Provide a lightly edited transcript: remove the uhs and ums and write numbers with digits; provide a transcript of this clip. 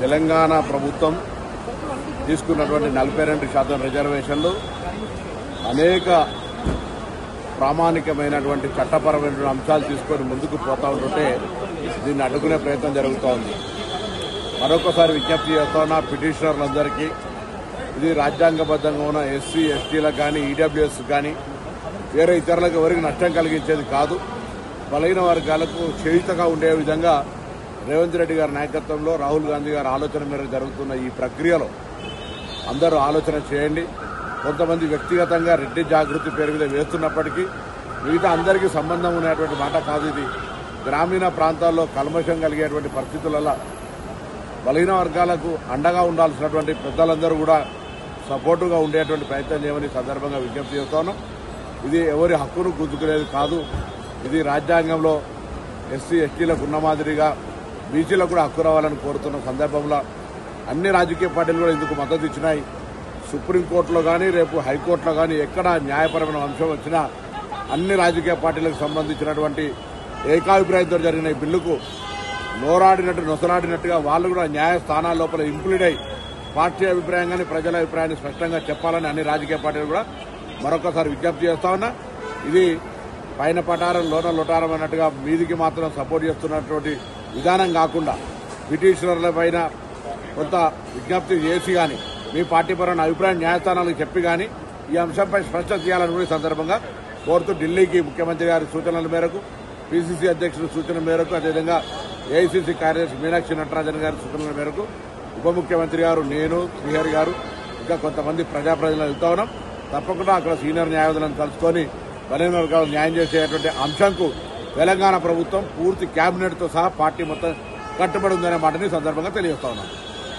తెలంగాణ ప్రభుత్వం తీసుకున్నటువంటి 42% రిజర్వేషన్లు అనేక ప్రామాణికమైనటువంటి చట్టపరమైన అంశాలు తీసుకొని ముందుకు పోతా ఉంటుంటే దీన్ని అడ్డుకునే ప్రయత్నం జరుగుతూ ఉంది. మరొకసారి విజ్ఞప్తి చేస్తున్న పిటిషనర్లందరికీ ఇది రాజ్యాంగబద్ధంగా ఉన్న ఎస్సీ ఎస్టీలకు కానీ ఈడబ్ల్యూఎస్ కానీ వేరే ఇతరులకు ఎవరికి నష్టం కలిగించేది కాదు. బలహీన వర్గాలకు చేయుతగా ఉండే విధంగా రేవంత్ రెడ్డి గారి నాయకత్వంలో రాహుల్ గాంధీ గారి ఆలోచన మేరకు జరుగుతున్న ఈ ప్రక్రియలో అందరూ ఆలోచన చేయండి. కొంతమంది వ్యక్తిగతంగా రెడ్డి జాగృతి పేరు మీద వేస్తున్నప్పటికీ మిగతా అందరికీ సంబంధం ఉన్నటువంటి మాట కాదు. ఇది గ్రామీణ ప్రాంతాల్లో కల్మషం కలిగేటువంటి పరిస్థితులలో బలహీన వర్గాలకు అండగా ఉండాల్సినటువంటి పెద్దలందరూ కూడా సపోర్టుగా ఉండేటువంటి ప్రయత్నం చేయమని సందర్భంగా విజ్ఞప్తి చేస్తాను. ఇది ఎవరి హక్కును గుంజుకునేది కాదు. ఇది రాజ్యాంగంలో ఎస్సీ ఎస్టీలకు ఉన్న మాదిరిగా బీసీలకు కూడా హక్కు రావాలని కోరుతున్న సందర్భంలో అన్ని రాజకీయ పార్టీలు కూడా ఇందుకు మద్దతు ఇచ్చినాయి. సుప్రీంకోర్టులో కానీ రేపు హైకోర్టులో కానీ ఎక్కడ న్యాయపరమైన అంశం వచ్చినా అన్ని రాజకీయ పార్టీలకు సంబంధించినటువంటి ఏకాభిప్రాయంతో జరిగిన ఈ బిల్లుకు నొసలాడినట్టుగా వాళ్ళు కూడా న్యాయస్థానాల లోపల ఇంప్లీడ్ అయి పార్టీ అభిప్రాయం కానీ ప్రజల అభిప్రాయాన్ని స్పష్టంగా చెప్పాలని అన్ని రాజకీయ పార్టీలు కూడా మరొకసారి విజ్ఞప్తి చేస్తా ఉన్నా. ఇది పైన పటారం లోన లొటారం అన్నట్టుగా మీదికి మాత్రం సపోర్ట్ చేస్తున్నటువంటి విధానం కాకుండా పిటిషనర్ల పైన కొంత విజ్ఞప్తి చేసి కానీ మీ పార్టీ పరమైన అభిప్రాయం న్యాయస్థానాలకు చెప్పి కానీ ఈ అంశంపై స్పష్టత చేయాలని కూడా ఈ సందర్భంగా కోరుతూ ఢిల్లీకి ముఖ్యమంత్రి గారి సూచనల మేరకు పిసిసి అధ్యక్షుల సూచన మేరకు అదేవిధంగా ఏఐసిసి కార్యదర్శి మీనాక్షి నటరాజన్ గారి సూచనల మేరకు ఉప ముఖ్యమంత్రి గారు, నేను, శ్రీహరి గారు ఇంకా కొంతమంది ప్రజాప్రతినిధులు వెళ్తా ఉన్నాం. తప్పకుండా అక్కడ సీనియర్ న్యాయవాదులను కలుసుకొని బలహీన వర్గాలకు న్యాయం చేసేటువంటి అంశంకు తెలంగాణ ప్రభుత్వం పూర్తి కేబినెట్తో సహా పార్టీ మొత్తం కట్టుబడి ఉందనే మాటని సందర్భంగా తెలియజేస్తా ఉన్నాం.